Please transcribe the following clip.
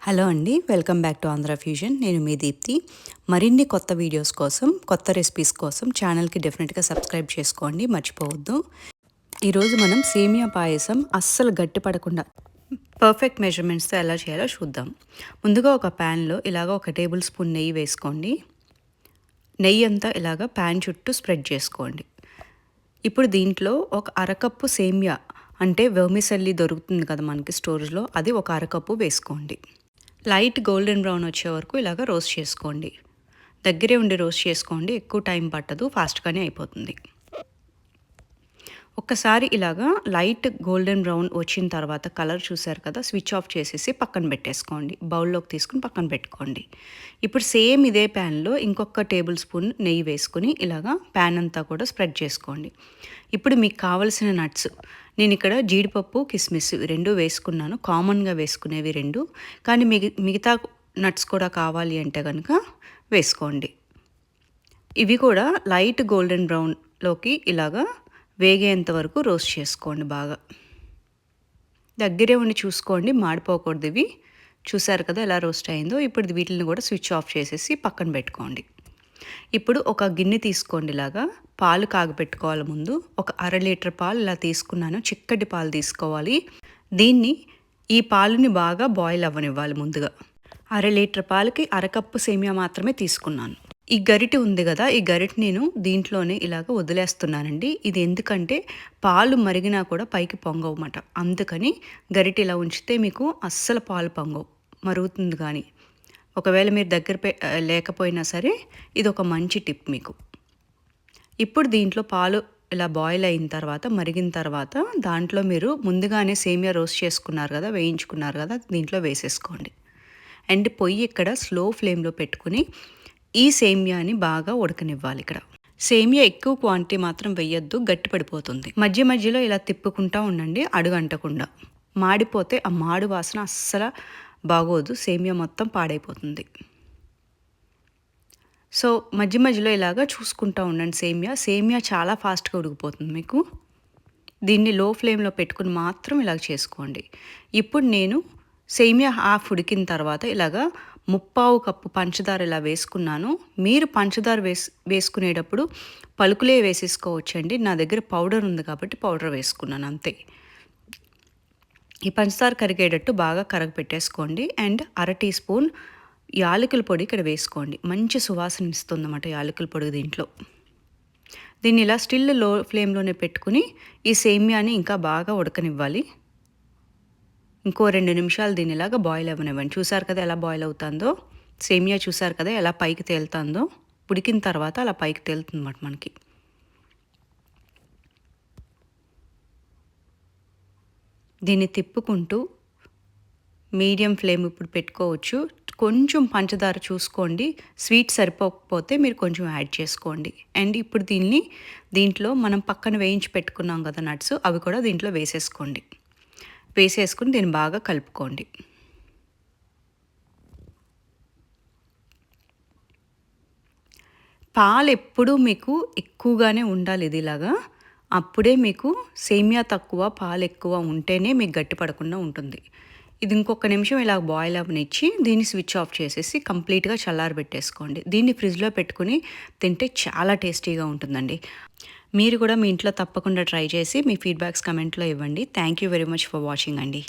Hello అండి, welcome back to Andhra fusion. నేను మీ దీప్తి. మరిన్ని కొత్త వీడియోస్ కోసం, కొత్త రెసిపీస్ కోసం ఛానల్కి డెఫినెట్గా సబ్స్క్రైబ్ చేసుకోండి, మర్చిపోవద్దు. ఈరోజు మనం సేమియా పాయసం అస్సలు గట్టిపడకుండా పర్ఫెక్ట్ మెజర్మెంట్స్తో ఎలా చేయాలో చూద్దాం. ముందుగా ఒక ప్యాన్లో ఇలాగ 1 టేబుల్ స్పూన్ నెయ్యి వేసుకోండి. నెయ్యి అంతా ఇలాగ ప్యాన్ చుట్టూ స్ప్రెడ్ చేసుకోండి. ఇప్పుడు దీంట్లో ఒక అరకప్పు సేమియా, అంటే వెర్మిసెల్లి దొరుకుతుంది కదా మనకి స్టోర్స్లో, అది ఒక అరకప్పు వేసుకోండి. లైట్ గోల్డెన్ బ్రౌన్ వచ్చే వరకు ఇలాగ రోస్ట్ చేసుకోండి. దగ్గరే ఉండి రోస్ట్ చేసుకోండి, ఎక్కువ టైం పట్టదు, ఫాస్ట్గానే అయిపోతుంది. ఒక్కసారి ఇలాగా లైట్ గోల్డెన్ బ్రౌన్ వచ్చిన తర్వాత కలర్ చూసారు కదా, స్విచ్ ఆఫ్ చేసేసి పక్కన పెట్టేసుకోండి. బౌల్లోకి తీసుకుని పక్కన పెట్టుకోండి. ఇప్పుడు సేమ్ ఇదే ప్యాన్లో ఇంకొక టేబుల్ స్పూన్ నెయ్యి వేసుకుని ఇలాగా ప్యాన్ అంతా కూడా స్ప్రెడ్ చేసుకోండి. ఇప్పుడు మీకు కావలసిన నట్స్, నేను ఇక్కడ జీడిపప్పు, కిస్మిస్ 2 వేసుకున్నాను. కామన్గా వేసుకునేవి 2, కానీ మిగతా నట్స్ కూడా కావాలి అంటే కనుక వేసుకోండి. ఇవి కూడా లైట్ గోల్డెన్ బ్రౌన్లోకి ఇలాగా వేగేంత వరకు రోస్ట్ చేసుకోండి. బాగా దగ్గరే ఉండి చూసుకోండి, మాడిపోకూడదు. ఇవి చూసారు కదా ఎలా రోస్ట్ అయిందో. ఇప్పుడు వీటిని కూడా స్విచ్ ఆఫ్ చేసేసి పక్కన పెట్టుకోండి. ఇప్పుడు ఒక గిన్నె తీసుకోండి. ఇలాగా పాలు కాగపెట్టుకోవాలి. ముందు ఒక 1/2 లీటర్ పాలు ఇలా తీసుకున్నాను. చిక్కటి పాలు తీసుకోవాలి. ఈ పాలుని బాగా బాయిల్ అవ్వనివ్వాలి. ముందుగా 1/2 లీటర్ పాలకి అరకప్పు సేమియా మాత్రమే తీసుకున్నాను. ఈ గరిటె ఉంది కదా, ఈ గరిటె నేను దీంట్లోనే ఇలాగ వదిలేస్తున్నానండి. ఇది ఎందుకంటే పాలు మరిగినా కూడా పైకి పొంగవమాట. అందుకని గరిటె ఇలా ఉంచితే మీకు అస్సలు పాలు పొంగవు, మరుగుతుంది. కానీ ఒకవేళ మీరు దగ్గర లేకపోయినా సరే ఇది ఒక మంచి టిప్ మీకు. ఇప్పుడు దీంట్లో పాలు ఇలా బాయిల్ అయిన తర్వాత, మరిగిన తర్వాత దాంట్లో మీరు ముందుగానే సేమియా రోస్ట్ చేసుకున్నారు కదా, వేయించుకున్నారు కదా, దీంట్లో వేసేసుకోండి. అండ్ పొయ్యి ఇక్కడ స్లో ఫ్లేమ్లో పెట్టుకుని ఈ సేమియాని బాగా ఉడకనివ్వాలి. ఇక్కడ సేమియా ఎక్కువ క్వాంటిటీ మాత్రం వేయొద్దు, గట్టి పడిపోతుంది. మధ్య మధ్యలో ఇలా తిప్పుకుంటూ ఉండండి, అడుగంటకుండా. మాడిపోతే ఆ మాడు వాసన అస్సలు బాగోదు, సేమియా మొత్తం పాడైపోతుంది. సో మధ్య మధ్యలో ఇలాగా చూసుకుంటూ ఉండండి. సేమియా చాలా ఫాస్ట్గా ఉడికిపోతుంది మీకు. దీన్ని లో ఫ్లేమ్లో పెట్టుకుని మాత్రం ఇలాగ చేసుకోండి. ఇప్పుడు నేను సేమియా హాఫ్ ఉడికిన తర్వాత ఇలాగా 3/4 కప్పు పంచదార ఇలా వేసుకున్నాను. మీరు పంచదార వేసుకునేటప్పుడు పలుకులే వేసేసుకోవచ్చండి. నా దగ్గర పౌడర్ ఉంది కాబట్టి పౌడర్ వేసుకున్నాను అంతే. ఈ పంచదార కరిగేటట్టు బాగా కరగపెట్టేసుకోండి. అండ్ 1/2 టీ స్పూన్ యాలకుల పొడి ఇక్కడ వేసుకోండి. మంచి సువాసన ఇస్తుందన్నమాట యాలకుల పొడి దీంట్లో. దీన్ని ఇలా స్టిల్ లో ఫ్లేమ్లోనే పెట్టుకుని ఈ సేమియాని ఇంకా బాగా ఉడకనివ్వాలి. ఇంకో 2 నిమిషాలు దీన్ని ఇలాగా బాయిల్ అవ్వనివ్వండి. చూసారు కదా ఎలా బాయిల్ అవుతుందో, సేమియా చూసారు కదా ఎలా పైకి తేలుతుందో. ఉడికిన తర్వాత అలా పైకి తేలుతుంది అన్నమాట మనకి. దీన్ని తిప్పుకుంటూ మీడియం ఫ్లేమ్ ఇప్పుడు పెట్టుకోవచ్చు. కొంచెం పంచదార చూసుకోండి, స్వీట్ సరిపోకపోతే మీరు కొంచెం యాడ్ చేసుకోండి. అండ్ ఇప్పుడు దీంట్లో మనం పక్కన వేయించి పెట్టుకున్నాం కదా నట్స్, అవి కూడా దీంట్లో వేసేసుకోండి. వేసేసుకుని దీన్ని బాగా కలుపుకోండి. పాలు ఎప్పుడూ మీకు ఎక్కువగానే ఉండాలి. ఇదిలాగా అప్పుడే మీకు సేమియా తక్కువ, పాలు ఎక్కువ ఉంటేనే మీకు గట్టి పడకుండా ఉంటుంది. ఇది ఇంకొక నిమిషం ఇలా బాయిల్ అవ్వనిచ్చి దీన్ని స్విచ్ ఆఫ్ చేసేసి కంప్లీట్గా చల్లారబెట్టేసుకోండి. దీన్ని ఫ్రిడ్జ్లో పెట్టుకుని తింటే చాలా టేస్టీగా ఉంటుందండి. మీరు కూడా మీ ఇంట్లో తప్పకుండా ట్రై చేసి మీ ఫీడ్బ్యాక్స్ కమెంట్లో ఇవ్వండి. Thank you very much for watching అండి.